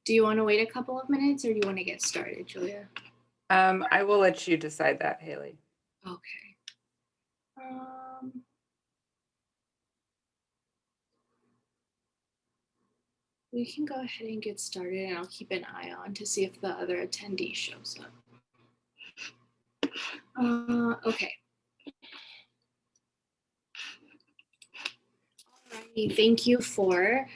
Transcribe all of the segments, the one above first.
Do you want to wait a couple of minutes or do you want to get started, Julia? I will let you decide that, Haley. Okay. Um, we can go ahead and get started and I'll keep an eye on to see if the other attendee shows up. Okay. Alrighty, thank you for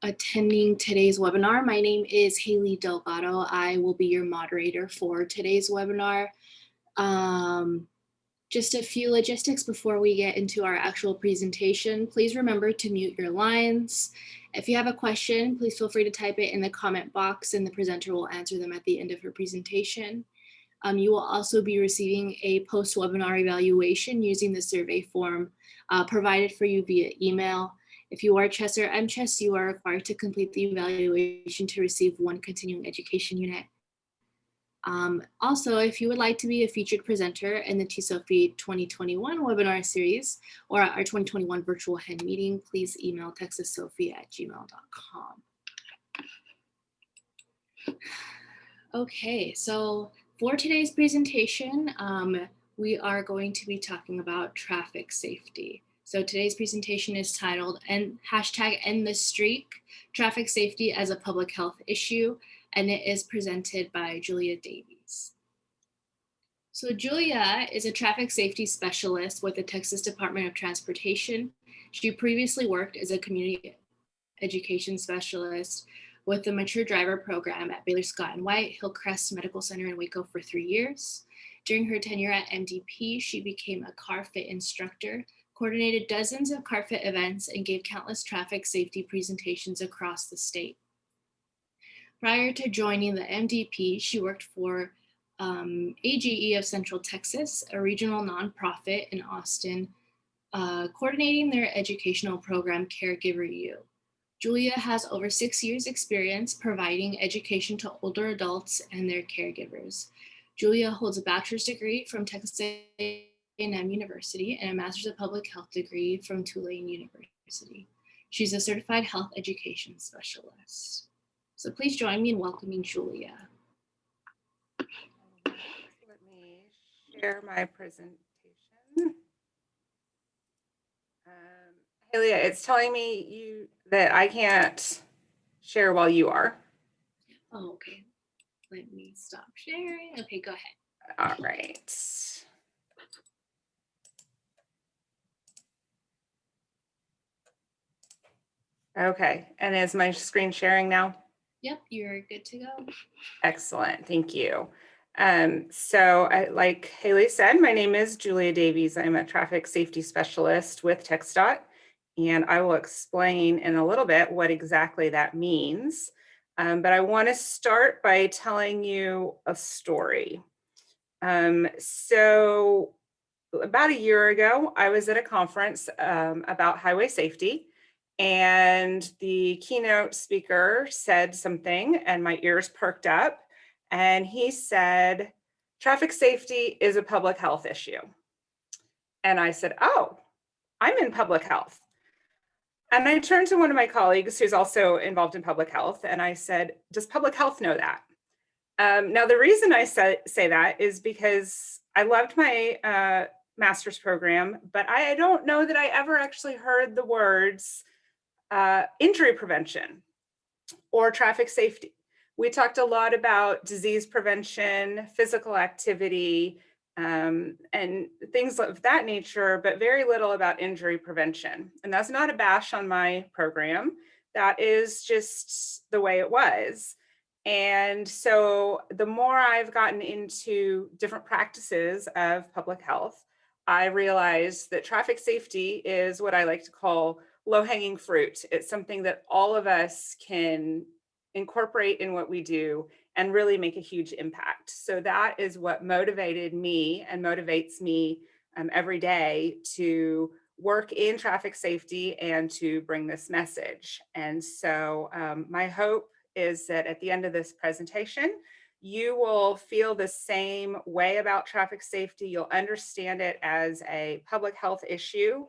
attending today's webinar. My name is Haley Delgado. I will be your moderator for today's webinar. Just a few logistics before we get into our actual presentation. Please remember to mute your lines. If you have a question, please feel free to type it in the comment box and the presenter will answer them at the end of her presentation. You will also be receiving a post-webinar evaluation using the survey form provided for you via email. If you are CHES or MCHES, you are required to complete the evaluation to receive one continuing education unit. Also, if you would like to be a featured presenter in the TSOFI 2021 webinar series or our 2021 virtual HEN meeting, please email texassophie@gmail.com. Okay, so for today's presentation, we are going to be talking about traffic safety. So today's presentation is titled #End the Streak, Traffic Safety as a Public Health Issue, and it is presented by Julia Davies. So Julia is a traffic safety specialist with the Texas Department of Transportation. She previously worked as a community education specialist with the Mature Driver Program at Baylor Scott & White Hillcrest Medical Center in Waco for 3 years. During her tenure at MDP, she became a car fit instructor, coordinated dozens of car fit events, and gave countless traffic safety presentations across the state. Prior to joining the MDP, she worked for AGE of Central Texas, a regional nonprofit in Austin, coordinating their educational program, Caregiver U. Julia has over 6 years experience providing education to older adults and their caregivers. Julia holds a bachelor's degree from Texas A&M University and a master's of public health degree from Tulane University. She's a certified health education specialist. So please join me in welcoming Julia. Let me share my presentation. Haley, it's telling me that I can't share while you are. Oh, okay. Let me stop sharing. Okay, go ahead. All right. Okay, and is my screen sharing now? Yep, you're good to go. Excellent, thank you. Like Haley said, my name is Julia Davies. I'm a traffic safety specialist with TxDOT, and I will explain in a little bit what exactly that means. But I want to start by telling you a story. So about a year ago, I was at a conference about highway safety, and the keynote speaker said something, and my ears perked up. And he said, "Traffic safety is a public health issue." And I said, "Oh, I'm in public health." And I turned to one of my colleagues who's also involved in public health, and I said, "Does public health know that?" Now, the reason I say that is because I loved my master's program, but I don't know that I ever actually heard the words injury prevention or traffic safety. We talked a lot about disease prevention, physical activity, and things of that nature, but very little about injury prevention. And that's not a bash on my program. That is just the way it was. And so the more I've gotten into different practices of public health, I realized that traffic safety is what I like to call low-hanging fruit. It's something that all of us can incorporate in what we do and really make a huge impact. So that is what motivated me and motivates me every day to work in traffic safety and to bring this message. And so my hope is that at the end of this presentation, you will feel the same way about traffic safety. You'll understand it as a public health issue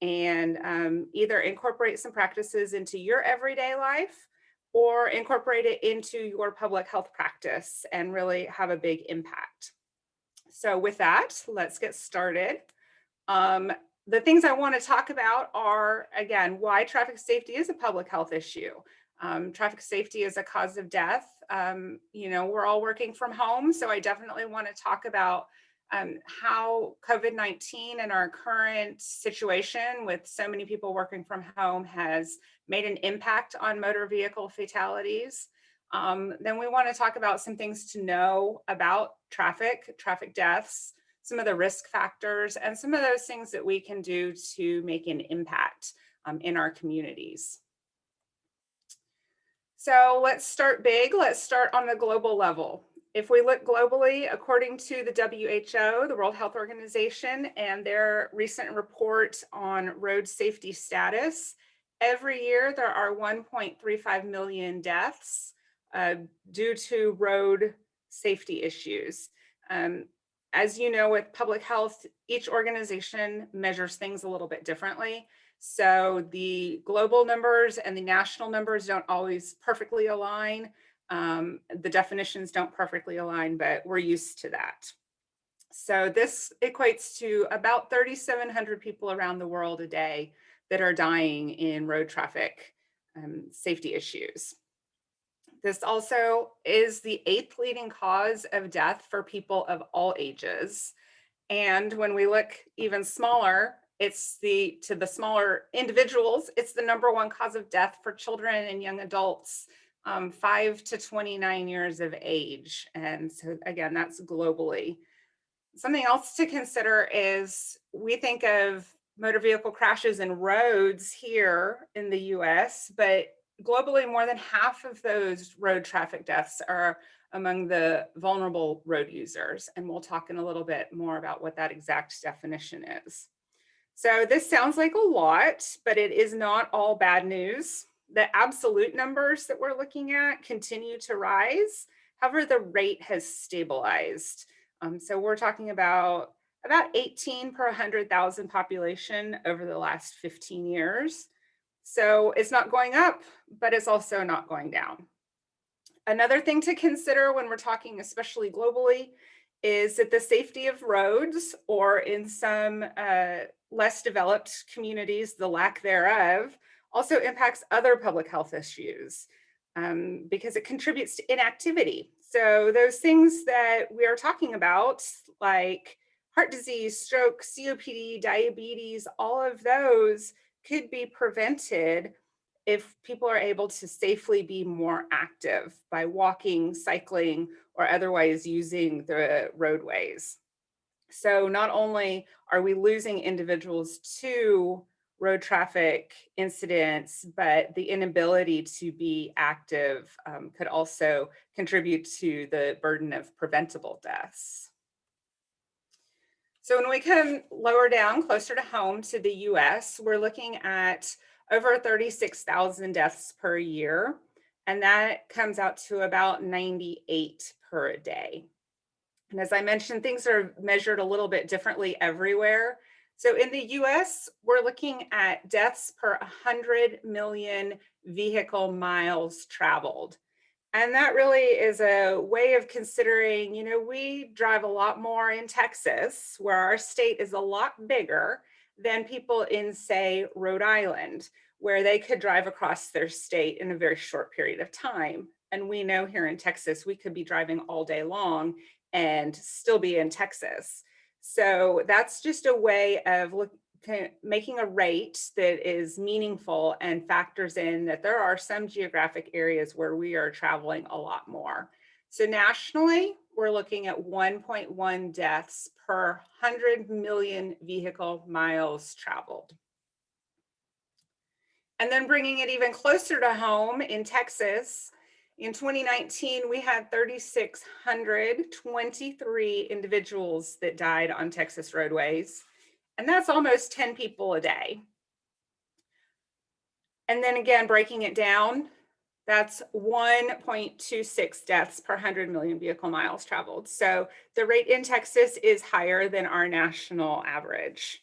and either incorporate some practices into your everyday life or incorporate it into your public health practice and really have a big impact. So with that, let's get started. Um, the things I want to talk about are, again, why traffic safety is a public health issue. Traffic safety is a cause of death. We're all working from home, so I definitely want to talk about how COVID-19 and our current situation with so many people working from home has made an impact on motor vehicle fatalities. Then we want to talk about some things to know about traffic deaths, some of the risk factors, and some of those things that we can do to make an impact in our communities. So let's start big. Let's start on the global level. If we look globally, according to the WHO, the World Health Organization, and their recent report on road safety status, every year there are 1.35 million deaths due to road safety issues. As you know, with public health, each organization measures things a little bit differently. So the global numbers and the national numbers don't always perfectly align. The definitions don't perfectly align, but we're used to that. So this equates to about 3,700 people around the world a day that are dying in road traffic safety issues. This also is the 8th leading cause of death for people of all ages. And when we look even smaller, to the smaller individuals, it's the #1 cause of death for children and young adults, 5 to 29 years of age. And so again, that's globally. Something else to consider is we think of motor vehicle crashes and roads here in the US, but globally, more than half of those road traffic deaths are among the vulnerable road users. And we'll talk in a little bit more about what that exact definition is. So this sounds like a lot, but it is not all bad news. The absolute numbers that we're looking at continue to rise. However, the rate has stabilized. So we're talking about 18 per 100,000 population over the last 15 years. So it's not going up, but it's also not going down. Another thing to consider when we're talking, especially globally, is that the safety of roads, or in some less developed communities, the lack thereof, also impacts other public health issues because it contributes to inactivity. So those things that we are talking about, like heart disease, stroke, COPD, diabetes, all of those could be prevented if people are able to safely be more active by walking, cycling, or otherwise using the roadways. So not only are we losing individuals to road traffic incidents, but the inability to be active could also contribute to the burden of preventable deaths. So when we come lower down, closer to home to the US, we're looking at over 36,000 deaths per year. And that comes out to about 98 per day. And as I mentioned, things are measured a little bit differently everywhere. So in the US, we're looking at deaths per 100 million vehicle miles traveled. And that really is a way of considering, we drive a lot more in Texas, where our state is a lot bigger than people in, say, Rhode Island, where they could drive across their state in a very short period of time. And we know here in Texas, we could be driving all day long and still be in Texas. So that's just a way of making a rate that is meaningful and factors in that there are some geographic areas where we are traveling a lot more. So nationally, we're looking at 1.1 deaths per 100 million vehicle miles traveled. And then bringing it even closer to home in Texas, in 2019, we had 3,623 individuals that died on Texas roadways. And that's almost 10 people a day. And then again, breaking it down, that's 1.26 deaths per 100 million vehicle miles traveled. So the rate in Texas is higher than our national average.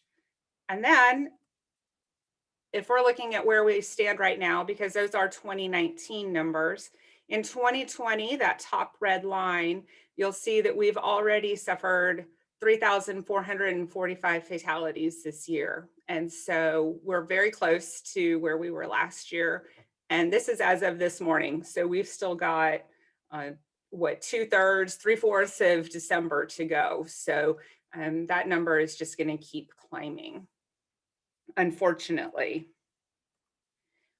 And then if we're looking at where we stand right now, because those are 2019 numbers, in 2020, that top red line, you'll see that we've already suffered 3,445 fatalities this year. And so we're very close to where we were last year. And this is as of this morning. So we've still got what, 2/3, 3/4 of December to go. So that number is just going to keep climbing, unfortunately.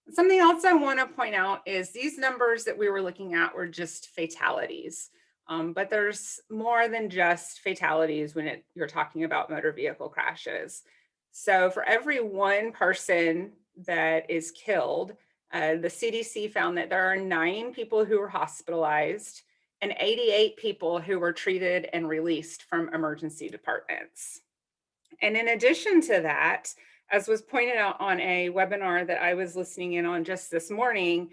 Something else I want to point out is these numbers that we were looking at were just fatalities. But there's more than just fatalities when you're talking about motor vehicle crashes. So for every one person that is killed, the CDC found that there are 9 people who were hospitalized and 88 people who were treated and released from emergency departments. And in addition to that, as was pointed out on a webinar that I was listening in on just this morning,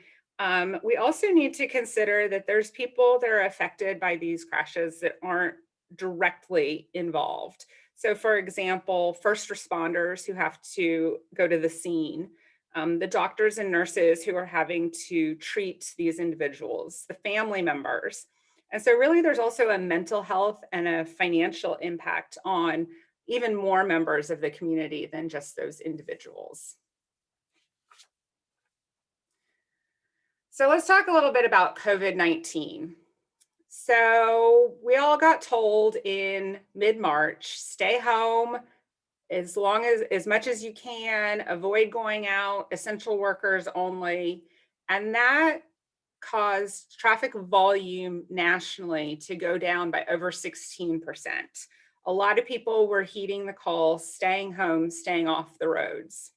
we also need to consider that there's people that are affected by these crashes that aren't directly involved. So for example, first responders who have to go to the scene, the doctors and nurses who are having to treat these individuals, the family members. And so really there's also a mental health and a financial impact on even more members of the community than just those individuals. So let's talk a little bit about COVID-19. So we all got told in mid-March, stay home as much as you can, avoid going out, essential workers only. And that caused traffic volume nationally to go down by over 16%. A lot of people were heeding the call, staying home, staying off the roads.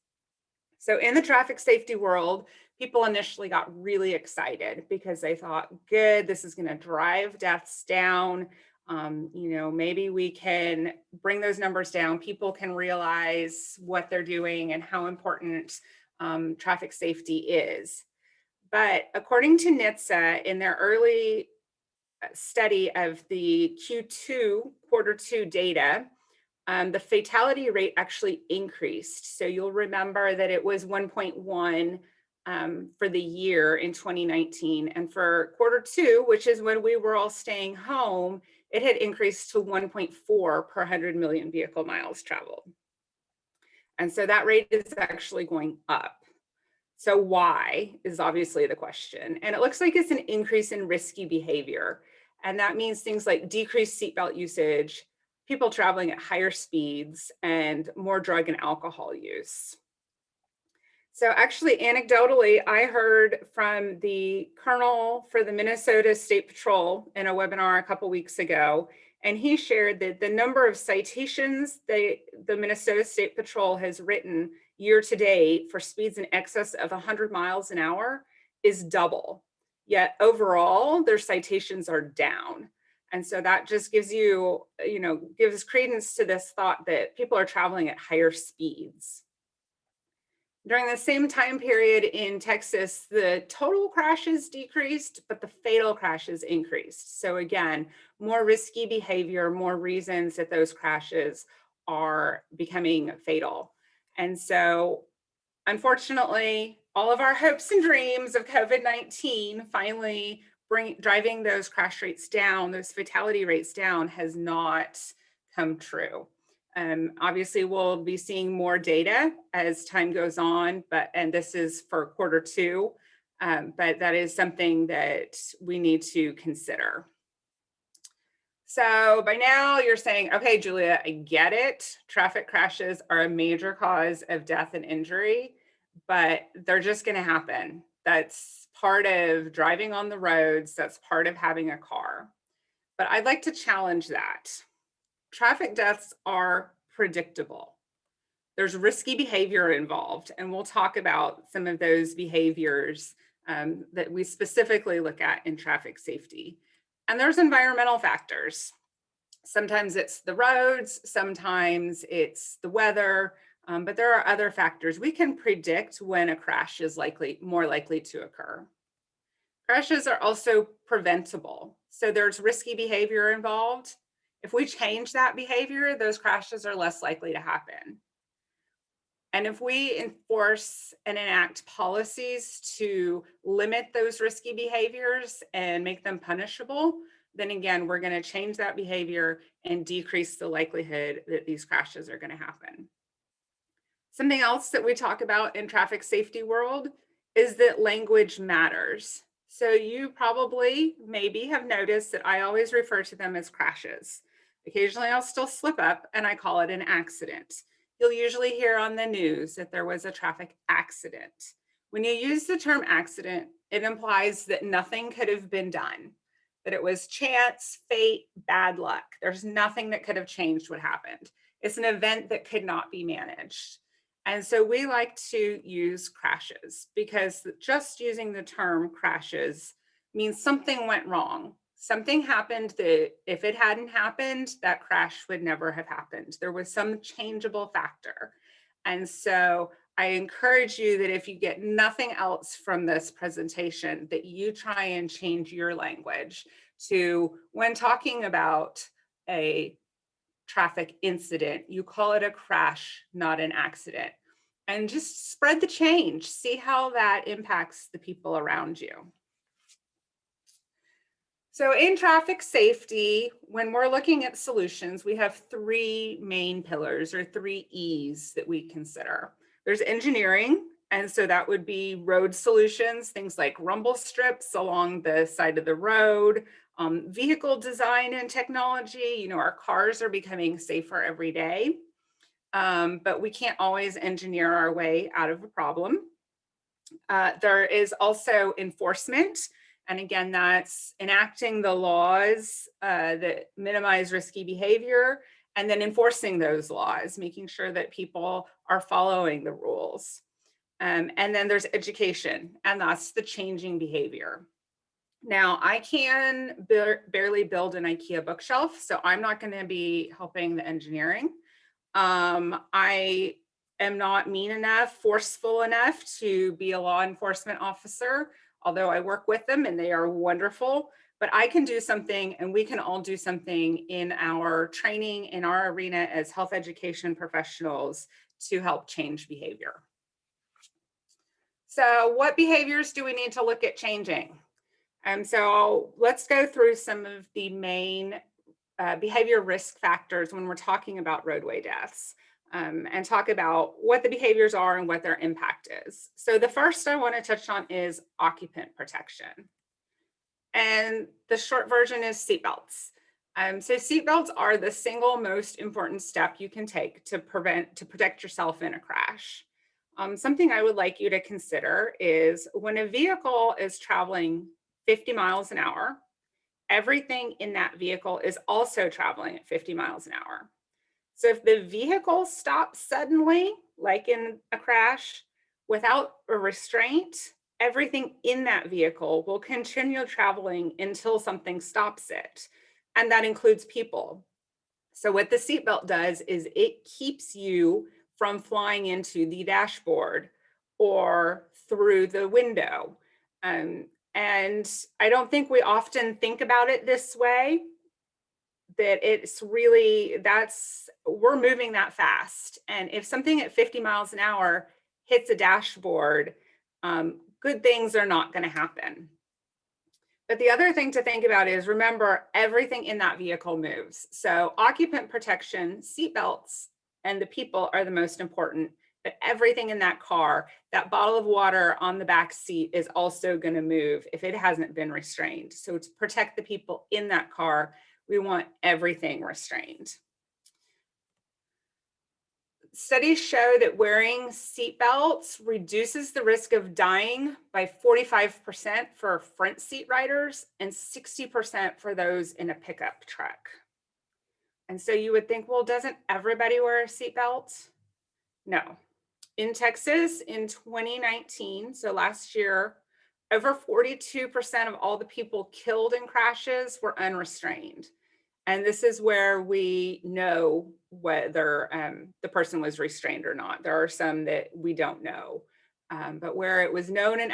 So in the traffic safety world, people initially got really excited because they thought, good, this is going to drive deaths down. Maybe we can bring those numbers down. People can realize what they're doing and how important traffic safety is. But according to NHTSA, in their early study of the quarter two data, the fatality rate actually increased. So you'll remember that it was 1.1 for the year in 2019. And for quarter two, which is when we were all staying home, it had increased to 1.4 per 100 million vehicle miles traveled. And so that rate is actually going up. So why is obviously the question. And it looks like it's an increase in risky behavior. And that means things like decreased seatbelt usage, people traveling at higher speeds, and more drug and alcohol use. So actually, anecdotally, I heard from the colonel for the Minnesota State Patrol in a webinar a couple weeks ago, and he shared that the number of citations the Minnesota State Patrol has written year to date for speeds in excess of 100 miles an hour is double. Yet overall, their citations are down. And so that just gives gives credence to this thought that people are traveling at higher speeds. During the same time period in Texas, the total crashes decreased, but the fatal crashes increased. So again, more risky behavior, more reasons that those crashes are becoming fatal. And so unfortunately, all of our hopes and dreams of COVID-19 finally driving those crash rates down, those fatality rates down, has not come true. Obviously, we'll be seeing more data as time goes on, and this is for quarter two, but that is something that we need to consider. So by now you're saying, okay, Julia, I get it. Traffic crashes are a major cause of death and injury, but they're just going to happen. That's part of driving on the roads. That's part of having a car. But I'd like to challenge that. Traffic deaths are predictable. There's risky behavior involved, and we'll talk about some of those behaviors that we specifically look at in traffic safety. And there's environmental factors. Sometimes it's the roads, sometimes it's the weather, but there are other factors. We can predict when a crash is more likely to occur. Crashes are also preventable. So there's risky behavior involved. If we change that behavior, those crashes are less likely to happen. And if we enforce and enact policies to limit those risky behaviors and make them punishable, then again, we're going to change that behavior and decrease the likelihood that these crashes are going to happen. Something else that we talk about in traffic safety world is that language matters. So you probably maybe have noticed that I always refer to them as crashes. Occasionally I'll still slip up and I call it an accident. You'll usually hear on the news that there was a traffic accident. When you use the term accident, it implies that nothing could have been done, that it was chance, fate, bad luck. There's nothing that could have changed what happened. It's an event that could not be managed. And so we like to use crashes because just using the term crashes means something went wrong. Something happened that if it hadn't happened, that crash would never have happened. There was some changeable factor. And so I encourage you that if you get nothing else from this presentation, that you try and change your language to, when talking about a traffic incident, you call it a crash, not an accident. And just spread the change. See how that impacts the people around you. So in traffic safety, when we're looking at solutions, we have three main pillars or three E's that we consider. There's engineering, and so that would be road solutions, things like rumble strips along the side of the road, vehicle design and technology. You know, our cars are becoming safer every day, but we can't always engineer our way out of a problem. There is also enforcement. And again, that's enacting the laws that minimize risky behavior and then enforcing those laws, making sure that people are following the rules. And then there's education, and that's the changing behavior. Now, I can barely build an IKEA bookshelf, so I'm not going to be helping the engineering. I am not mean enough, forceful enough to be a law enforcement officer, although I work with them and they are wonderful. But I can do something, and we can all do something in our training, in our arena as health education professionals to help change behavior. So what behaviors do we need to look at changing? So let's go through some of the main behavior risk factors when we're talking about roadway deaths, and talk about what the behaviors are and what their impact is. So the first I want to touch on is occupant protection. And the short version is seatbelts. So seatbelts are the single most important step you can take to protect yourself in a crash. Something I would like you to consider is when a vehicle is traveling 50 miles an hour, everything in that vehicle is also traveling at 50 miles an hour. So if the vehicle stops suddenly, like in a crash, without a restraint, everything in that vehicle will continue traveling until something stops it. And that includes people. So what the seatbelt does is it keeps you from flying into the dashboard or through the window. And I don't think we often think about it this way, that it's really, we're moving that fast. And if something at 50 miles an hour hits a dashboard, good things are not going to happen. But the other thing to think about is, remember, everything in that vehicle moves. So occupant protection, seatbelts, and the people are the most important, but everything in that car, that bottle of water on the back seat is also going to move if it hasn't been restrained. So to protect the people in that car, we want everything restrained. Studies show that wearing seatbelts reduces the risk of dying by 45% for front seat riders and 60% for those in a pickup truck. And so you would think, well, doesn't everybody wear a seatbelt? No. In Texas in 2019, so last year, over 42% of all the people killed in crashes were unrestrained. And this is where we know whether the person was restrained or not. There are some that we don't know, but where it was known and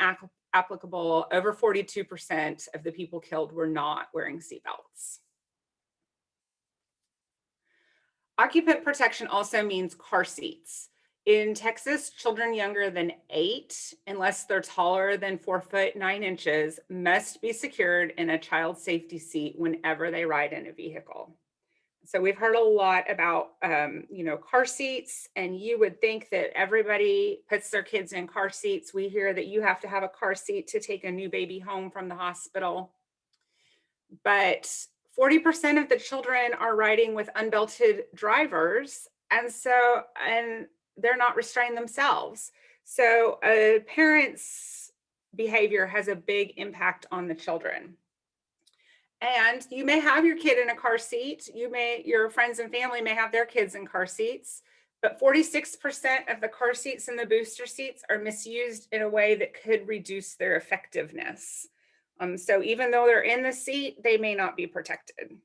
applicable, over 42% of the people killed were not wearing seatbelts. Occupant protection also means car seats. In Texas, children younger than 8, unless they're taller than 4 foot 9 inches, must be secured in a child safety seat whenever they ride in a vehicle. So we've heard a lot about, car seats, and you would think that everybody puts their kids in car seats. We hear that you have to have a car seat to take a new baby home from the hospital, but 40% of the children are riding with unbelted drivers, and they're not restraining themselves. So a parent's behavior has a big impact on the children. And you may have your kid in a car seat. Your friends and family may have their kids in car seats, but 46% of the car seats and the booster seats are misused in a way that could reduce their effectiveness. So even though they're in the seat, they may not be protected.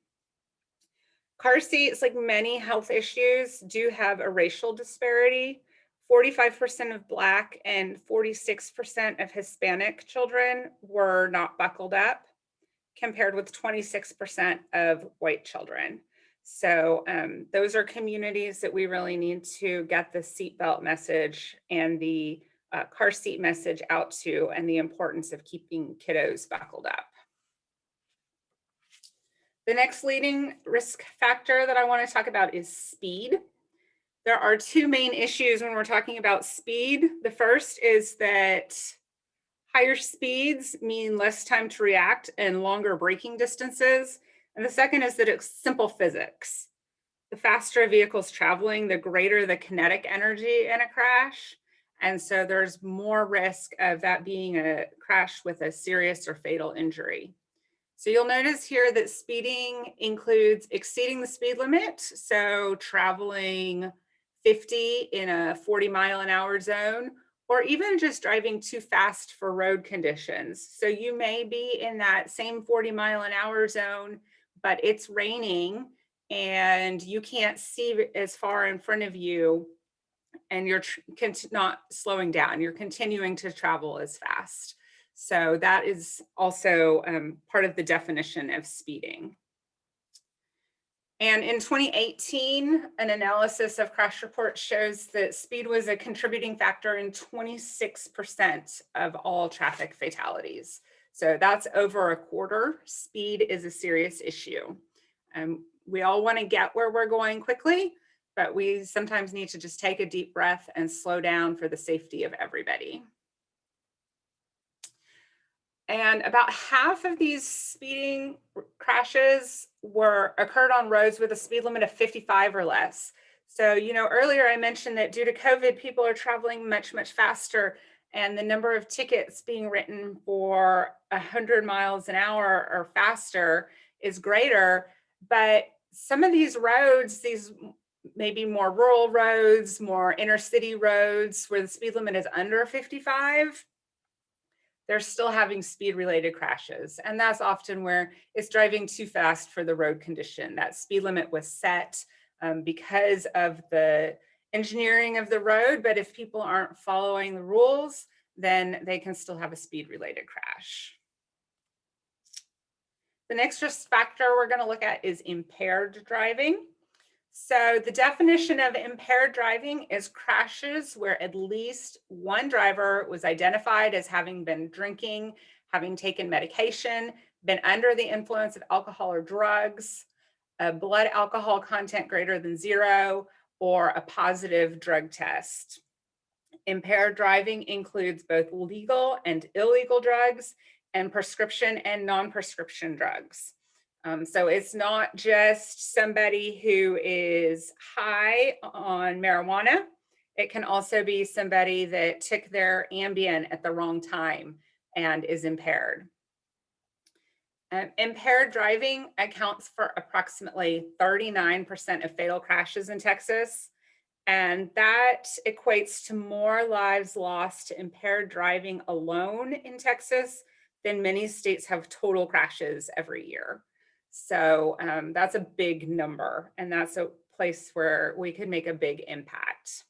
Car seats, like many health issues, do have a racial disparity. 45% of Black and 46% of Hispanic children were not buckled up, compared with 26% of white children. So those are communities that we really need to get the seatbelt message and the car seat message out to, and the importance of keeping kiddos buckled up. The next leading risk factor that I want to talk about is speed. There are two main issues when we're talking about speed. The first is that higher speeds mean less time to react and longer braking distances. And the second is that it's simple physics. The faster a vehicle's traveling, the greater the kinetic energy in a crash. And so there's more risk of that being a crash with a serious or fatal injury. So you'll notice here that speeding includes exceeding the speed limit. So traveling 50 in a 40-mile-an-hour zone, or even just driving too fast for road conditions. So you may be in that same 40-mile-an-hour zone, but it's raining and you can't see as far in front of you, and you're not slowing down. You're continuing to travel as fast. So that is also part of the definition of speeding. And in 2018, an analysis of crash reports shows that speed was a contributing factor in 26% of all traffic fatalities. So that's over a quarter. Speed is a serious issue. We all want to get where we're going quickly, but we sometimes need to just take a deep breath and slow down for the safety of everybody. And about half of these speeding crashes occurred on roads with a speed limit of 55 or less. So, earlier I mentioned that due to COVID, people are traveling much, much faster, and the number of tickets being written for 100 miles an hour or faster is greater. But some of these roads, these maybe more rural roads, more inner city roads where the speed limit is under 55, they're still having speed related crashes. And that's often where it's driving too fast for the road condition. That speed limit was set because of the engineering of the road, but if people aren't following the rules, then they can still have a speed related crash. The next risk factor we're going to look at is impaired driving. So the definition of impaired driving is crashes where at least one driver was identified as having been drinking, having taken medication, been under the influence of alcohol or drugs, a blood alcohol content greater than 0, or a positive drug test. Impaired driving includes both legal and illegal drugs, and prescription and non-prescription drugs. So it's not just somebody who is high on marijuana. It can also be somebody that took their Ambien at the wrong time and is impaired. Impaired driving accounts for approximately 39% of fatal crashes in Texas. And that equates to more lives lost to impaired driving alone in Texas than many states have total crashes every year. So that's a big number, and that's a place where we could make a big impact.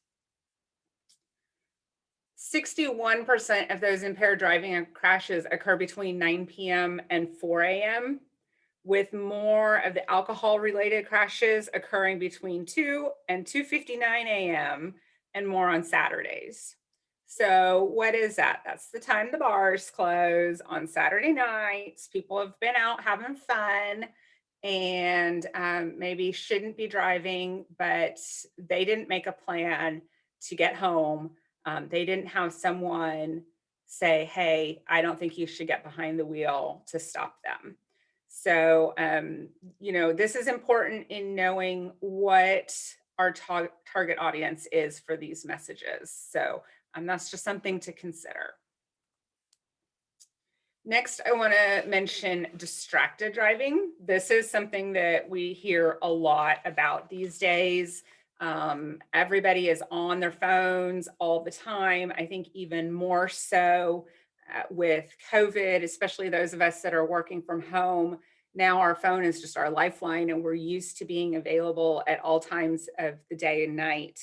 61% of those impaired driving crashes occur between 9 p.m. and 4 a.m., with more of the alcohol-related crashes occurring between 2 and 2:59 a.m. and more on Saturdays. So what is that? That's the time the bars close on Saturday nights. People have been out having fun and maybe shouldn't be driving, but they didn't make a plan to get home. They didn't have someone say, hey, I don't think you should get behind the wheel to stop them. So, this is important in knowing what our target audience is for these messages. So, that's just something to consider. Next, I want to mention distracted driving. This is something that we hear a lot about these days. Everybody is on their phones all the time. I think even more so with COVID, especially those of us that are working from home. Now our phone is just our lifeline, and we're used to being available at all times of the day and night.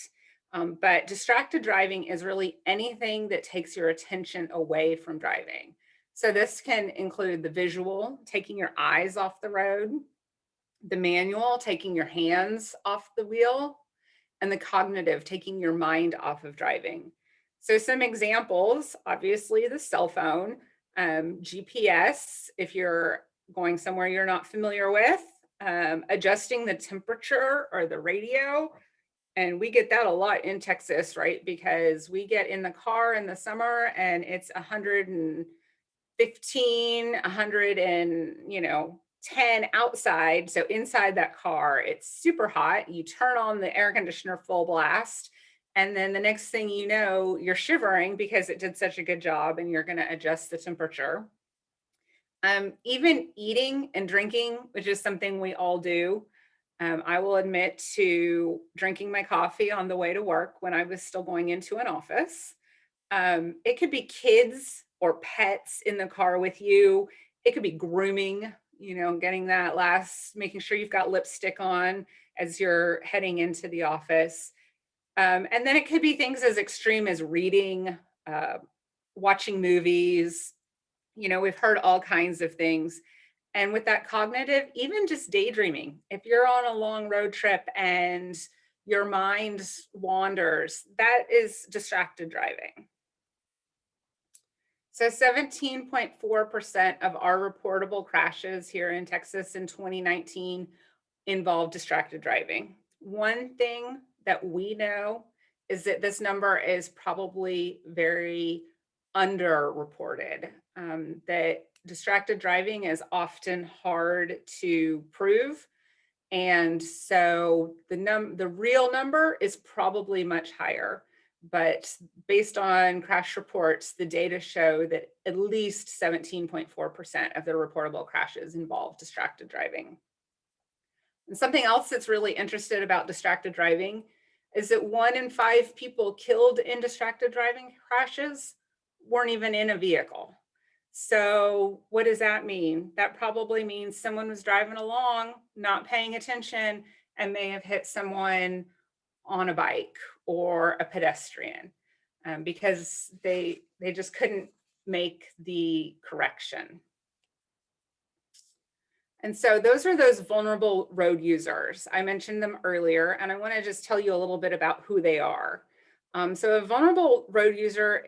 But distracted driving is really anything that takes your attention away from driving. So this can include the visual, taking your eyes off the road, the manual, taking your hands off the wheel, and the cognitive, taking your mind off of driving. So some examples, obviously the cell phone, GPS, if you're going somewhere you're not familiar with, adjusting the temperature or the radio. And we get that a lot in Texas, right? Because we get in the car in the summer and it's 115, 10 outside. So inside that car, it's super hot. You turn on the air conditioner full blast. And then the next thing you know, you're shivering because it did such a good job and you're going to adjust the temperature. Even eating and drinking, which is something we all do. I will admit to drinking my coffee on the way to work when I was still going into an office. It could be kids or pets in the car with you. It could be grooming, getting that making sure you've got lipstick on as you're heading into the office. And then it could be things as extreme as reading, watching movies. We've heard all kinds of things. And with that cognitive, even just daydreaming, if you're on a long road trip and your mind wanders, that is distracted driving. So 17.4% of our reportable crashes here in Texas in 2019 involved distracted driving. One thing that we know is that this number is probably very underreported, that distracted driving is often hard to prove. And so the real number is probably much higher. But based on crash reports, the data show that at least 17.4% of the reportable crashes involve distracted driving. And something else that's really interesting about distracted driving is that 1 in 5 people killed in distracted driving crashes weren't even in a vehicle. So what does that mean? That probably means someone was driving along, not paying attention, and may have hit someone on a bike or a pedestrian because they just couldn't make the correction. And so those are those vulnerable road users. I mentioned them earlier, and I want to just tell you a little bit about who they are. So a vulnerable road user,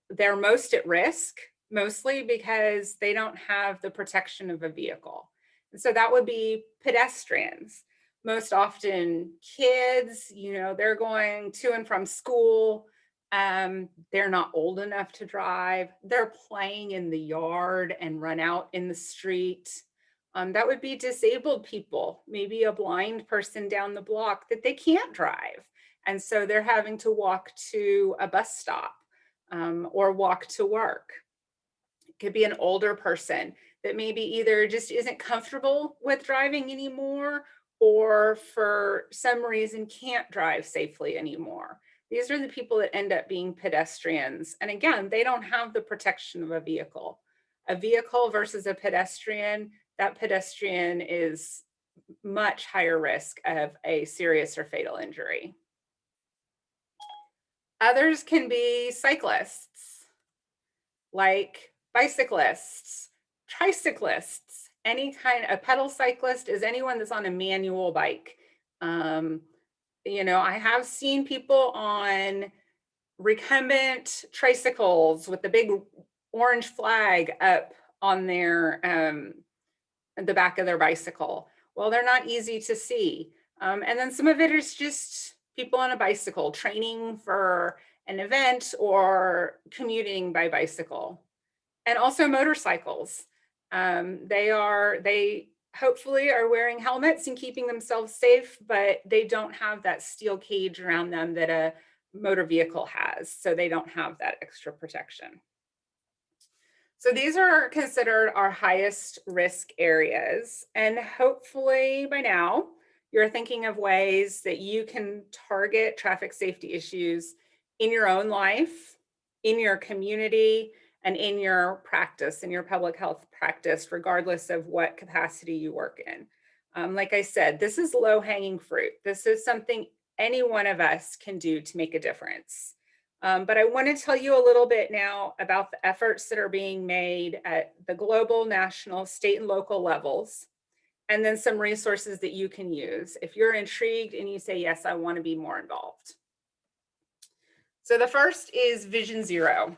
they're most at risk, mostly because they don't have the protection of a vehicle. And so that would be pedestrians. Most often kids, they're going to and from school. They're not old enough to drive. They're playing in the yard and run out in the street. That would be disabled people, maybe a blind person down the block that they can't drive. And so they're having to walk to a bus stop or walk to work. It could be an older person that maybe either just isn't comfortable with driving anymore or for some reason can't drive safely anymore. These are the people that end up being pedestrians. And again, they don't have the protection of a vehicle. A vehicle versus a pedestrian, that pedestrian is much higher risk of a serious or fatal injury. Others can be cyclists, like bicyclists, tricyclists, any kind of pedal cyclist is anyone that's on a manual bike. I have seen people on recumbent tricycles with the big orange flag up on the back of their bicycle. Well, they're not easy to see. And then some of it is just people on a bicycle training for an event or commuting by bicycle. And also motorcycles. They hopefully are wearing helmets and keeping themselves safe, but they don't have that steel cage around them that a motor vehicle has. So they don't have that extra protection. So these are considered our highest risk areas. And hopefully by now, you're thinking of ways that you can target traffic safety issues in your own life, in your community, and in your practice, in your public health practice, regardless of what capacity you work in. Like I said, this is low hanging fruit. This is something any one of us can do to make a difference. But I want to tell you a little bit now about the efforts that are being made at the global, national, state, and local levels, and then some resources that you can use if you're intrigued and you say, yes, I want to be more involved. So the first is Vision Zero.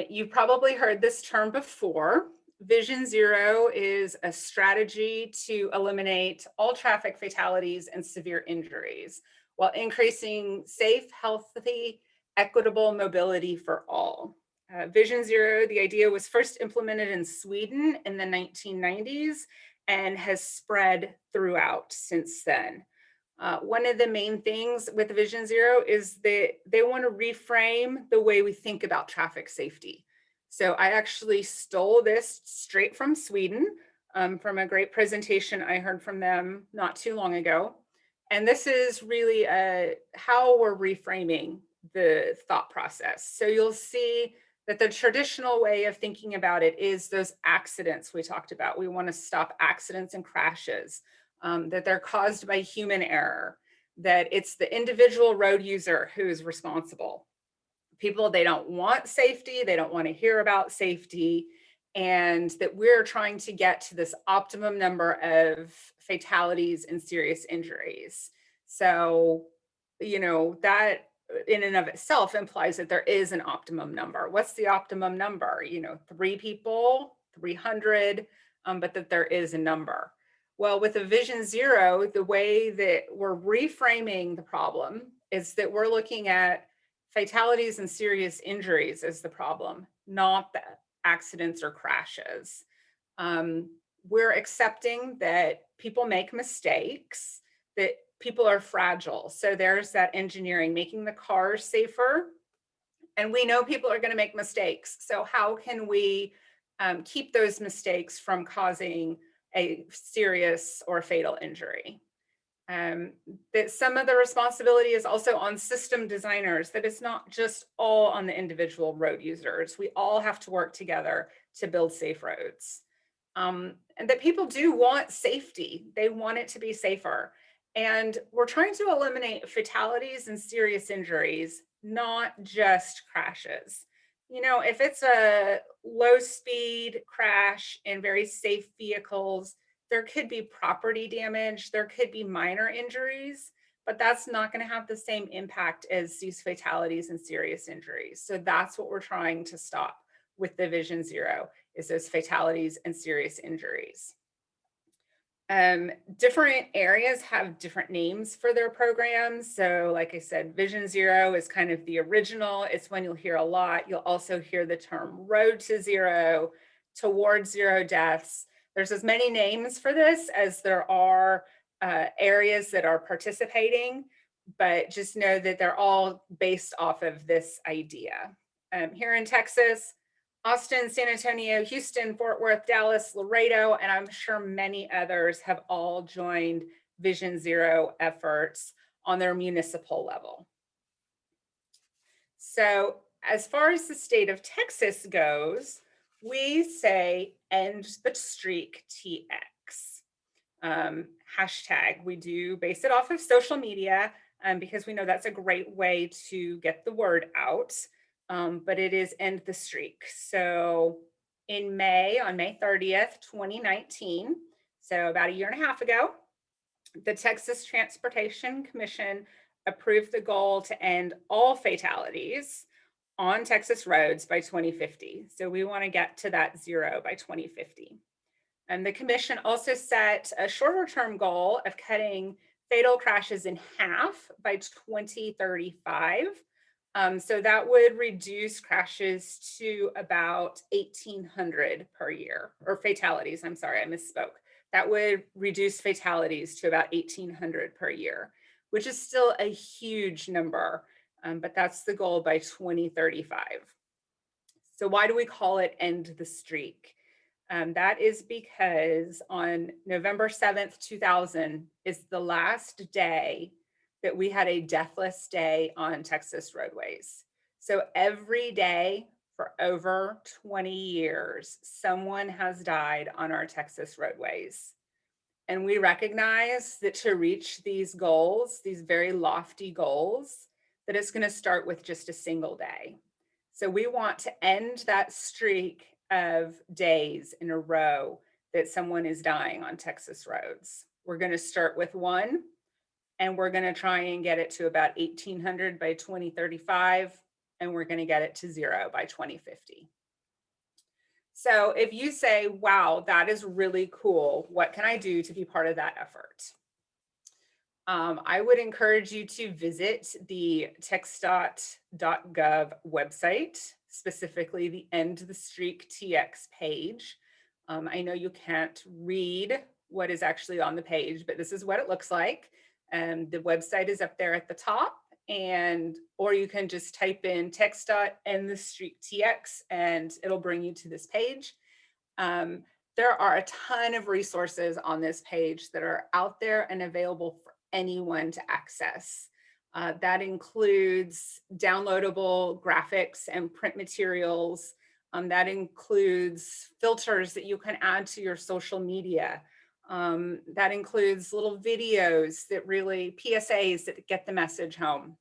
You've probably heard this term before. Vision Zero is a strategy to eliminate all traffic fatalities and severe injuries while increasing safe, healthy, equitable mobility for all. Vision Zero, the idea was first implemented in Sweden in the 1990s and has spread throughout since then. One of the main things with Vision Zero is that they want to reframe the way we think about traffic safety. So I actually stole this straight from Sweden, from a great presentation I heard from them not too long ago. And this is really how we're reframing the thought process. So you'll see that the traditional way of thinking about it is those accidents we talked about. We want to stop accidents and crashes. That they're caused by human error, that it's the individual road user who is responsible. People, they don't want safety, they don't want to hear about safety, and that we're trying to get to this optimum number of fatalities and serious injuries. So, that in and of itself implies that there is an optimum number. What's the optimum number? 3 people, 300, but that there is a number. Well, with a Vision Zero, the way that we're reframing the problem is that we're looking at fatalities and serious injuries as the problem, not the accidents or crashes. We're accepting that people make mistakes, that people are fragile. So there's that engineering, making the cars safer. And we know people are going to make mistakes. So how can we keep those mistakes from causing a serious or fatal injury? That some of the responsibility is also on system designers, that it's not just all on the individual road users. We all have to work together to build safe roads. And that people do want safety. They want it to be safer. And we're trying to eliminate fatalities and serious injuries, not just crashes. If it's a low speed crash in very safe vehicles, there could be property damage, there could be minor injuries, but that's not going to have the same impact as these fatalities and serious injuries. So that's what we're trying to stop with the Vision Zero, is those fatalities and serious injuries. Different areas have different names for their programs. So like I said, Vision Zero is kind of the original. It's one you'll hear a lot. You'll also hear the term Road to Zero, Towards Zero Deaths. There's as many names for this as there are areas that are participating, but just know that they're all based off of this idea. Here in Texas, Austin, San Antonio, Houston, Fort Worth, Dallas, Laredo, and I'm sure many others have all joined Vision Zero efforts on their municipal level. So as far as the state of Texas goes, we say end the streak TX. Hashtag, we do base it off of social media because we know that's a great way to get the word out. But it is end the streak. So on May 30th, 2019, so about a year and a half ago, The Texas Transportation Commission approved the goal to end all fatalities on Texas roads by 2050. So we want to get to that zero by 2050. And the commission also set a shorter term goal of cutting fatal crashes in half by 2035. So that would reduce crashes to about 1,800 per year, or fatalities. I'm sorry, I misspoke. That would reduce fatalities to about 1,800 per year, which is still a huge number, but that's the goal by 2035. So why do we call it End the Streak? That is because on November 7th, 2000 is the last day that we had a deathless day on Texas roadways. So every day for over 20 years, someone has died on our Texas roadways. And we recognize that to reach these goals, these very lofty goals, that it's going to start with just a single day. So we want to end that streak of days in a row that someone is dying on Texas roads. We're going to start with one, and we're going to try and get it to about 1,800 by 2035, and we're going to get it to zero by 2050. So if you say, wow, that is really cool, what can I do to be part of that effort? I would encourage you to visit the TxDOT.gov website, specifically the End the Streak TX page. I know you can't read what is actually on the page, but this is what it looks like. The website is up there at the top, or you can just type in TxDOT End the Streak TX and it'll bring you to this page. There are a ton of resources on this page that are out there and available for anyone to access. That includes downloadable graphics and print materials. That includes filters that you can add to your social media. That includes little videos that really, PSAs that get the message home.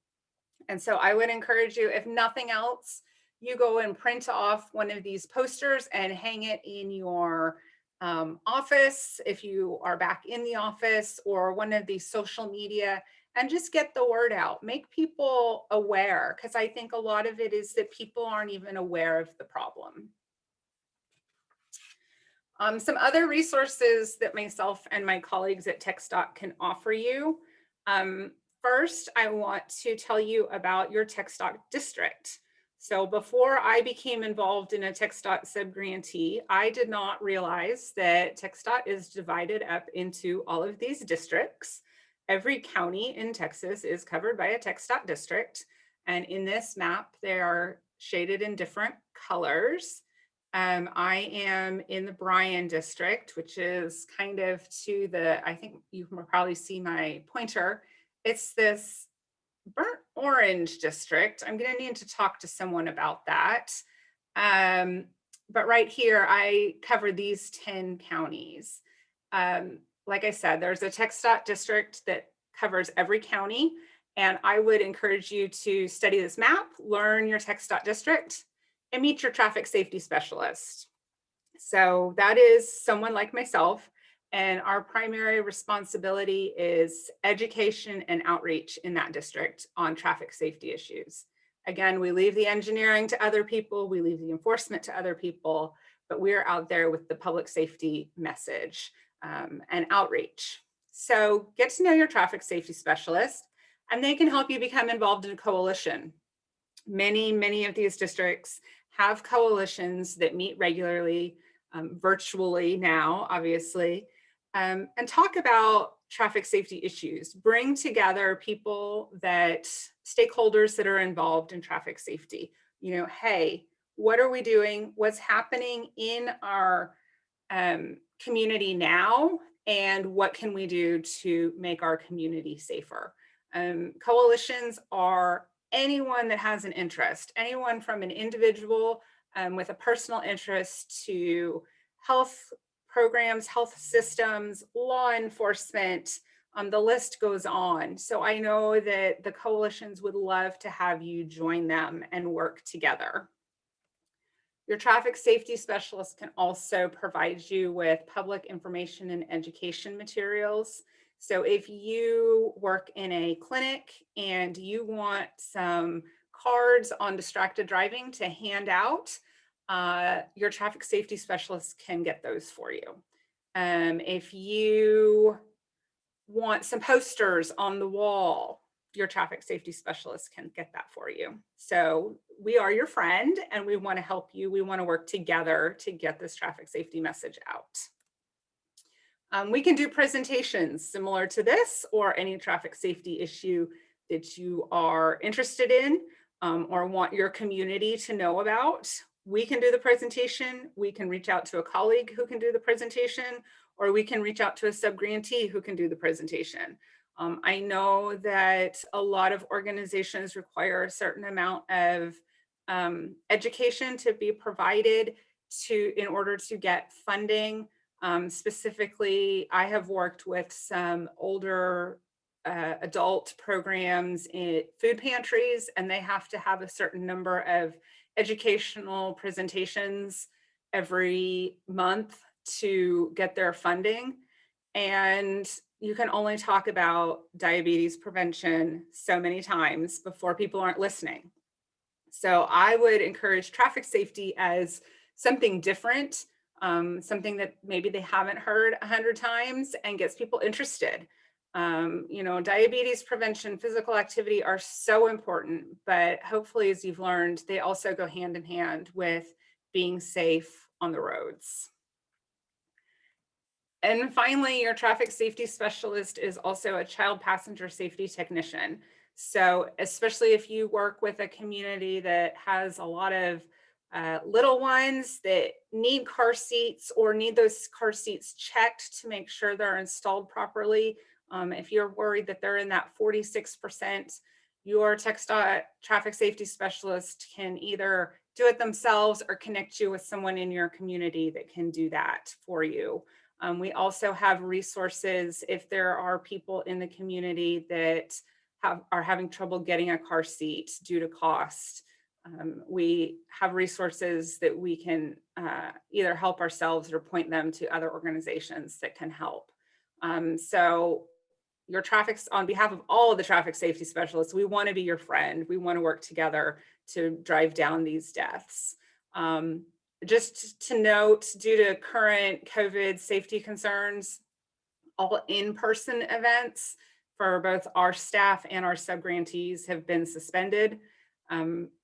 And so I would encourage you, if nothing else, you go and print off one of these posters and hang it in your office if you are back in the office, or one of these social media, and just get the word out. Make people aware, because I think a lot of it is that people aren't even aware of the problem. Some other resources that myself and my colleagues at TxDOT can offer you. First, I want to tell you about your TxDOT district. So before I became involved in a TxDOT subgrantee, I did not realize that TxDOT is divided up into all of these districts. Every county in Texas is covered by a TxDOT district. And in this map, they are shaded in different colors. I am in the Bryan district, which is kind of to the, I think you can probably see my pointer. It's this burnt orange district. I'm going to need to talk to someone about that. But right here, I cover these 10 counties. Like I said, there's a TxDOT district that covers every county. And I would encourage you to study this map, learn your TxDOT district, and meet your traffic safety specialist. So that is someone like myself. And our primary responsibility is education and outreach in that district on traffic safety issues. Again, we leave the engineering to other people, we leave the enforcement to other people, but we're out there with the public safety message and outreach. So get to know your traffic safety specialist, and they can help you become involved in a coalition. Many of these districts have coalitions that meet regularly, virtually now, obviously, and talk about traffic safety issues. Bring together people stakeholders that are involved in traffic safety. You know, hey, what are we doing? What's happening in our community now? And what can we do to make our community safer? Coalitions are anyone that has an interest, anyone from an individual with a personal interest to health programs, health systems, law enforcement, the list goes on. So I know that the coalitions would love to have you join them and work together. Your traffic safety specialist can also provide you with public information and education materials. So if you work in a clinic and you want some cards on distracted driving to hand out, your traffic safety specialist can get those for you. If you want some posters on the wall, your traffic safety specialist can get that for you. So we are your friend and we want to help you. We want to work together to get this traffic safety message out. We can do presentations similar to this or any traffic safety issue that you are interested in or want your community to know about. We can do the presentation. We can reach out to a colleague who can do the presentation, or we can reach out to a subgrantee who can do the presentation. I know that a lot of organizations require a certain amount of education to be provided in order to get funding. Specifically, I have worked with some older adult programs in food pantries, and they have to have a certain number of educational presentations every month to get their funding. And you can only talk about diabetes prevention so many times before people aren't listening. So I would encourage traffic safety as something different, something that maybe they haven't heard 100 times and gets people interested. Diabetes prevention, physical activity are so important, but hopefully, as you've learned, they also go hand in hand with being safe on the roads. And finally, your traffic safety specialist is also a child passenger safety technician. So especially if you work with a community that has a lot of little ones that need car seats or need those car seats checked to make sure they're installed properly, if you're worried that they're in that 46%, your TxDOT traffic safety specialist can either do it themselves or connect you with someone in your community that can do that for you. We also have resources if there are people in the community that are having trouble getting a car seat due to cost. We have resources that we can either help ourselves or point them to other organizations that can help. So on behalf of all of the traffic safety specialists, we want to be your friend. We want to work together to drive down these deaths. Just to note, due to current COVID safety concerns, all in-person events for both our staff and our subgrantees have been suspended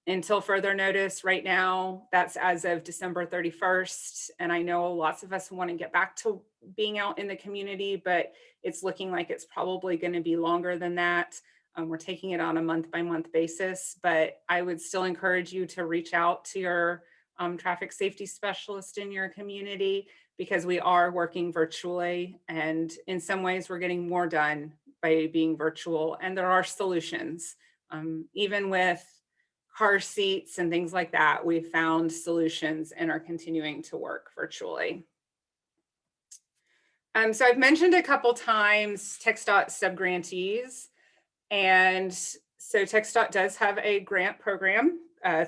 until further notice. Right now, that's as of December 31st. And I know lots of us want to get back to being out in the community, but it's looking like it's probably going to be longer than that. We're taking it on a month-by-month basis, but I would still encourage you to reach out to your traffic safety specialist in your community, because we are working virtually, and in some ways we're getting more done by being virtual, and there are solutions. Even with car seats and things like that, we've found solutions and are continuing to work virtually. So I've mentioned a couple times TxDOT subgrantees, and so TxDOT does have a grant program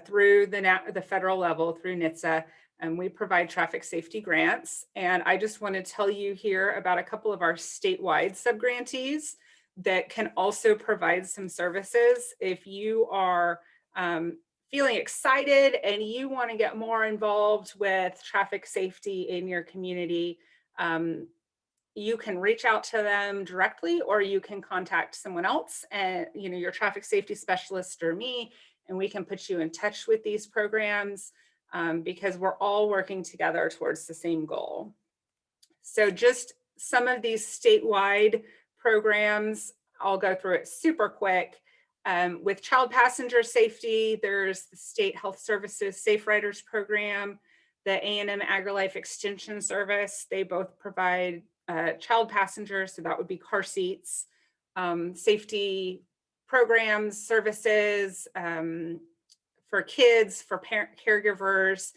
through the federal level through NHTSA, and we provide traffic safety grants. And I just want to tell you here about a couple of our statewide subgrantees that can also provide some services. If you are feeling excited and you want to get more involved with traffic safety in your community, you can reach out to them directly, or you can contact someone else, and your traffic safety specialist or me, and we can put you in touch with these programs because we're all working together towards the same goal. So just some of these statewide programs, I'll go through it super quick. With child passenger safety, there's the State Health Services Safe Riders Program, the A&M AgriLife Extension Service. They both provide child passengers, so that would be car seats, safety programs, services for kids, for caregivers,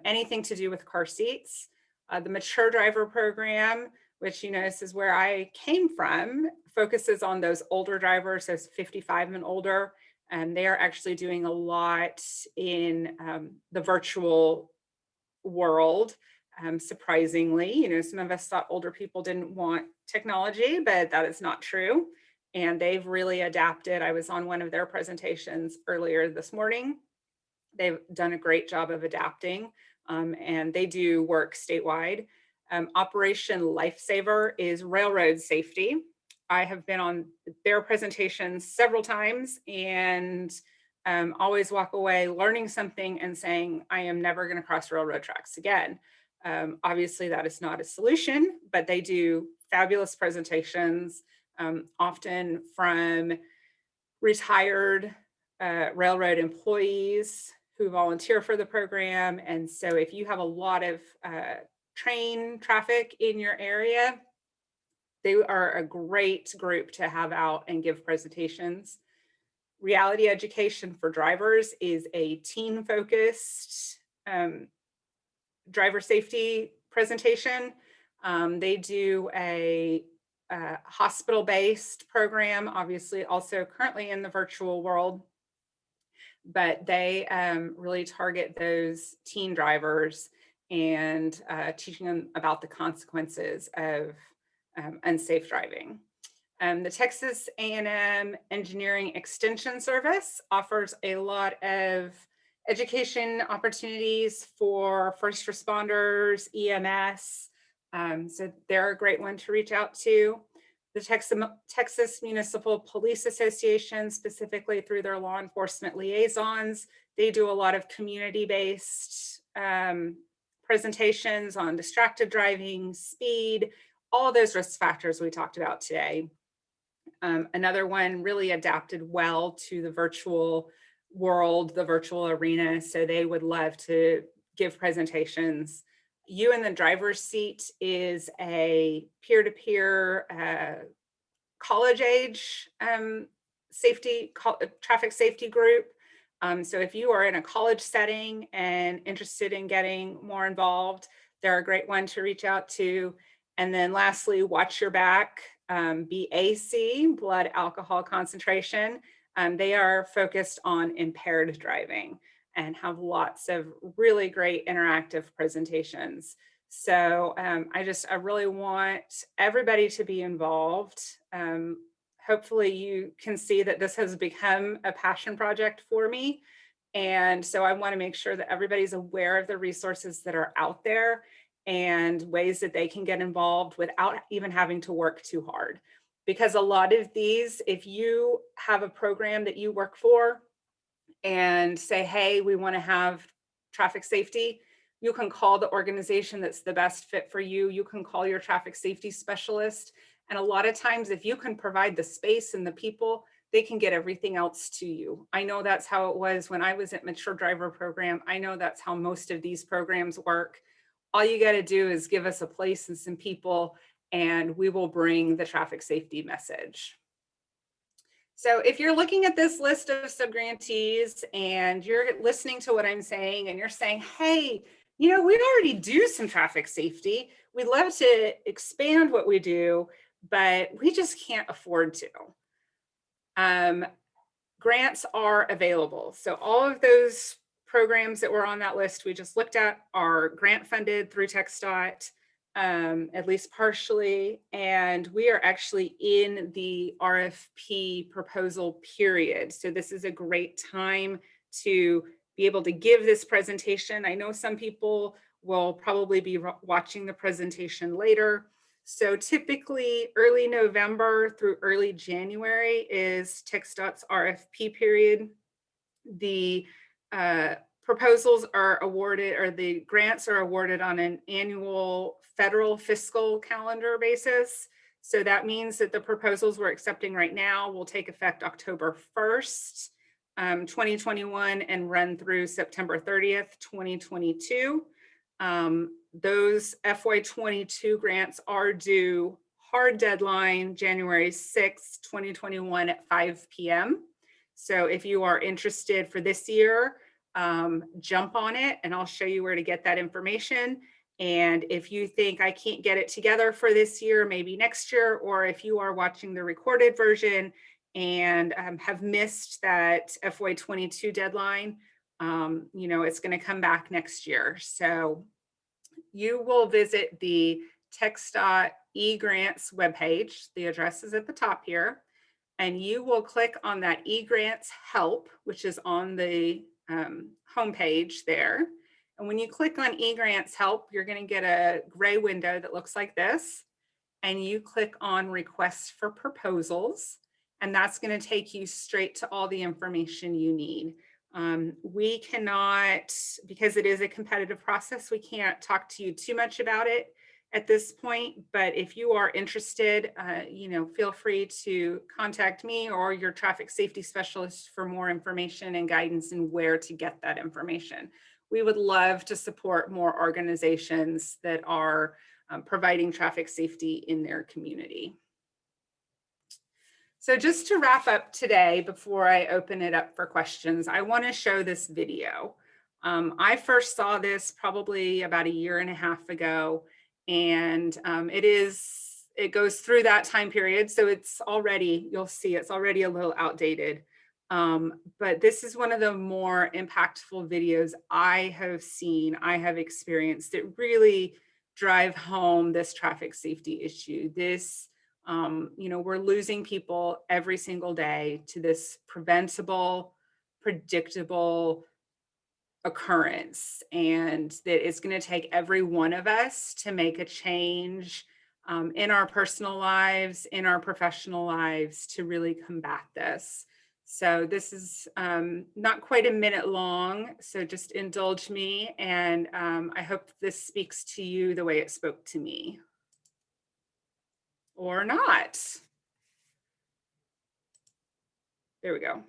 anything to do with car seats. The Mature Driver Program, which this is where I came from, focuses on those older drivers, those 55 and older, and they are actually doing a lot in the virtual world. surprisingly. Some of us thought older people didn't want technology, but that is not true. And they've really adapted. I was on one of their presentations earlier this morning. They've done a great job of adapting, and they do work statewide. Operation Lifesaver is railroad safety. I have been on their presentations several times and always walk away learning something and saying, I am never going to cross railroad tracks again. Obviously, that is not a solution, but they do fabulous presentations, often from retired railroad employees who volunteer for the program. And so if you have a lot of train traffic in your area, they are a great group to have out and give presentations. Reality Education for Drivers is a teen-focused driver safety presentation. They do a hospital-based program, obviously also currently in the virtual world, but they really target those teen drivers and teaching them about the consequences of unsafe driving. The Texas A&M Engineering Extension Service offers a lot of education opportunities for first responders, EMS. So they're a great one to reach out to. The Texas Municipal Police Association, specifically through their law enforcement liaisons, they do a lot of community-based presentations on distracted driving, speed, all of those risk factors we talked about today. Another one really adapted well to the virtual world, the virtual arena. So they would love to give presentations. You in the Driver's Seat is a peer-to-peer college age traffic safety group. So if you are in a college setting and interested in getting more involved, they're a great one to reach out to. And then lastly, Watch Your Back, BAC, blood alcohol concentration. They are focused on impaired driving and have lots of really great interactive presentations. So I really want everybody to be involved. Hopefully you can see that this has become a passion project for me. And so I want to make sure that everybody's aware of the resources that are out there and ways that they can get involved without even having to work too hard. Because a lot of these, if you have a program that you work for and say, hey, we want to have traffic safety, you can call the organization that's the best fit for you. You can call your traffic safety specialist. And a lot of times, if you can provide the space and the people, they can get everything else to you. I know that's how it was when I was at Mature Driver Program. I know that's how most of these programs work. All you got to do is give us a place and some people, and we will bring the traffic safety message. So if you're looking at this list of subgrantees and you're listening to what I'm saying and you're saying, hey, we already do some traffic safety. We'd love to expand what we do, but we just can't afford to. Grants are available. So all of those programs that were on that list we just looked at are grant funded through TxDOT, at least partially, and we are actually in the RFP proposal period. So this is a great time to be able to give this presentation. I know some people will probably be watching the presentation later. So typically early November through early January is TxDOT's RFP period. The proposals are awarded, or the grants are awarded on an annual federal fiscal calendar basis. So that means that the proposals we're accepting right now will take effect October 1st, 2021 and run through September 30th, 2022. Those FY22 grants are due hard deadline January 6th, 2021 at 5 p.m. So if you are interested for this year, jump on it and I'll show you where to get that information. And if you think I can't get it together for this year, maybe next year, or if you are watching the recorded version and have missed that FY22 deadline, it's going to come back next year. So you will visit the TxDOT eGrants webpage. The address is at the top here. And you will click on that eGrants help, which is on the homepage there. And when you click on eGrants help, you're going to get a gray window that looks like this. And you click on requests for proposals. And that's going to take you straight to all the information you need. We cannot, because it is a competitive process, we can't talk to you too much about it at this point, but if you are interested, feel free to contact me or your traffic safety specialist for more information and guidance in where to get that information. We would love to support more organizations that are providing traffic safety in their community. So just to wrap up today, before I open it up for questions, I want to show this video. I first saw this probably about 1.5 years ago, and it goes through that time period. So it's already, you'll see it's already a little outdated. But this is one of the more impactful videos I have seen, I have experienced that really drive home this traffic safety issue. This, we're losing people every single day to this preventable, predictable occurrence, and that it's going to take every one of us to make a change in our personal lives, in our professional lives, to really combat this. So this is not quite a minute long, so just indulge me, and I hope this speaks to you the way it spoke to me. Or not. There we go.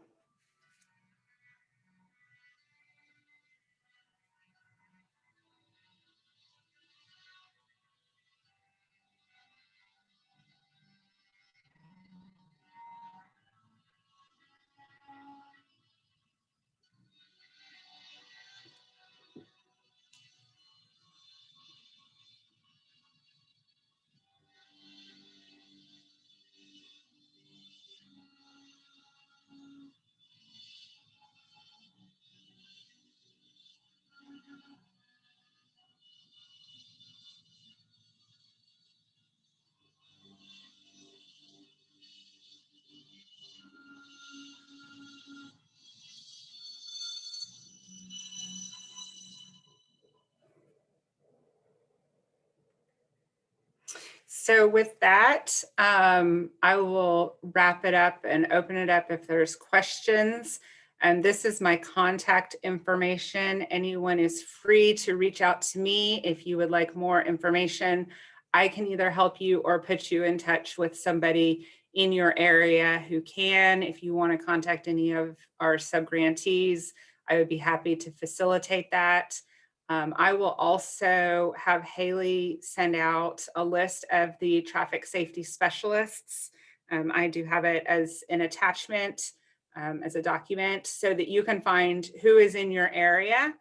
So with that, I will wrap it up and open it up if there's questions. And this is my contact information. Anyone is free to reach out to me if you would like more information. I can either help you or put you in touch with somebody in your area who can. If you want to contact any of our subgrantees, I would be happy to facilitate that. I will also have Haley send out a list of the traffic safety specialists. I do have it as an attachment, as a document, so that you can find who is in your area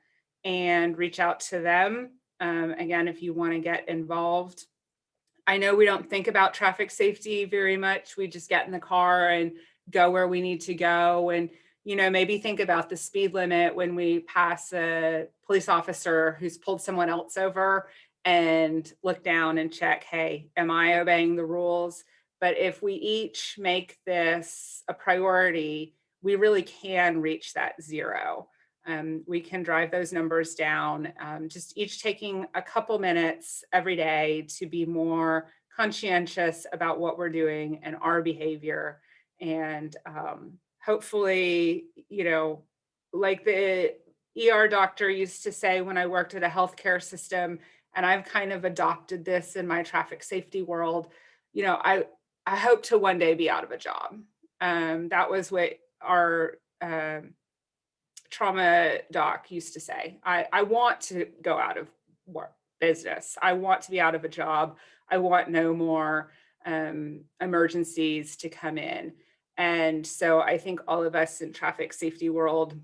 and reach out to them. Again, if you want to get involved. I know we don't think about traffic safety very much. We just get in the car and go where we need to go. And maybe think about the speed limit when we pass a police officer who's pulled someone else over, and look down and check, hey, am I obeying the rules? But if we each make this a priority, we really can reach that zero. We can drive those numbers down, just each taking a couple minutes every day to be more conscientious about what we're doing and our behavior. And hopefully, like the ER doctor used to say when I worked at a healthcare system, and I've kind of adopted this in my traffic safety world, I hope to one day be out of a job. That was what our trauma doc used to say. I want to go out of work business. I want to be out of a job. I want no more emergencies to come in. And so I think all of us in traffic safety world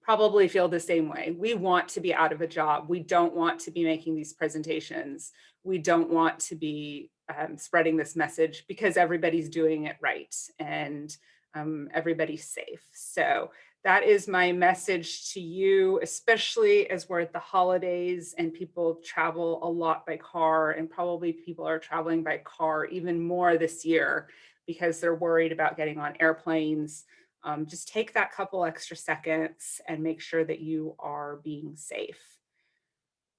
probably feel the same way. We want to be out of a job. We don't want to be making these presentations. We don't want to be spreading this message because everybody's doing it right. And everybody's safe. So that is my message to you, especially as we're at the holidays and people travel a lot by car, and probably people are traveling by car even more this year because they're worried about getting on airplanes. Just take that couple extra seconds and make sure that you are being safe.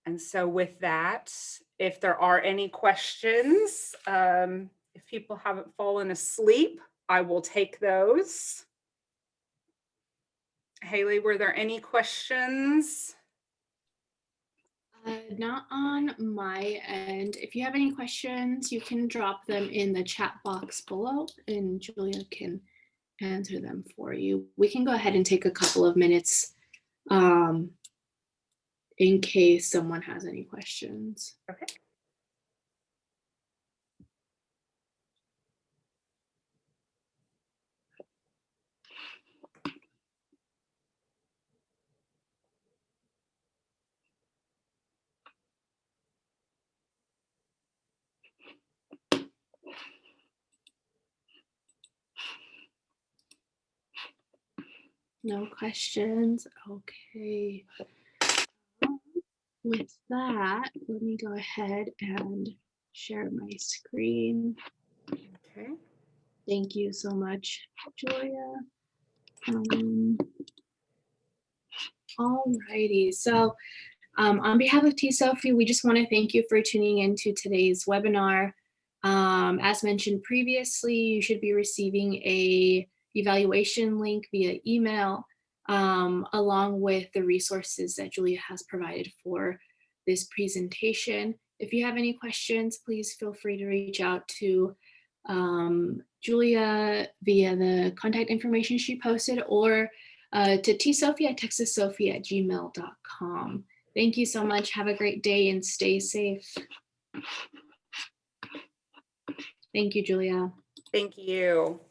And so with that, if there are any questions, if people haven't fallen asleep, I will take those. Haley, were there any questions? Not on my end. If you have any questions, you can drop them in the chat box below and Julia can answer them for you. We can go ahead and take a couple of minutes in case someone has any questions. Okay. No questions. Okay. With that, let me go ahead and share my screen. Okay. Thank you so much, Julia. All righty. So on behalf of TSOFI, we just want to thank you for tuning into today's webinar. As mentioned previously, you should be receiving a evaluation link via email along with the resources that Julia has provided for this presentation. If you have any questions, please feel free to reach out to Julia via the contact information she posted, or to tsophi@texassophie@gmail.com. Thank you so much. Have a great day and stay safe. Thank you, Julia. Thank you.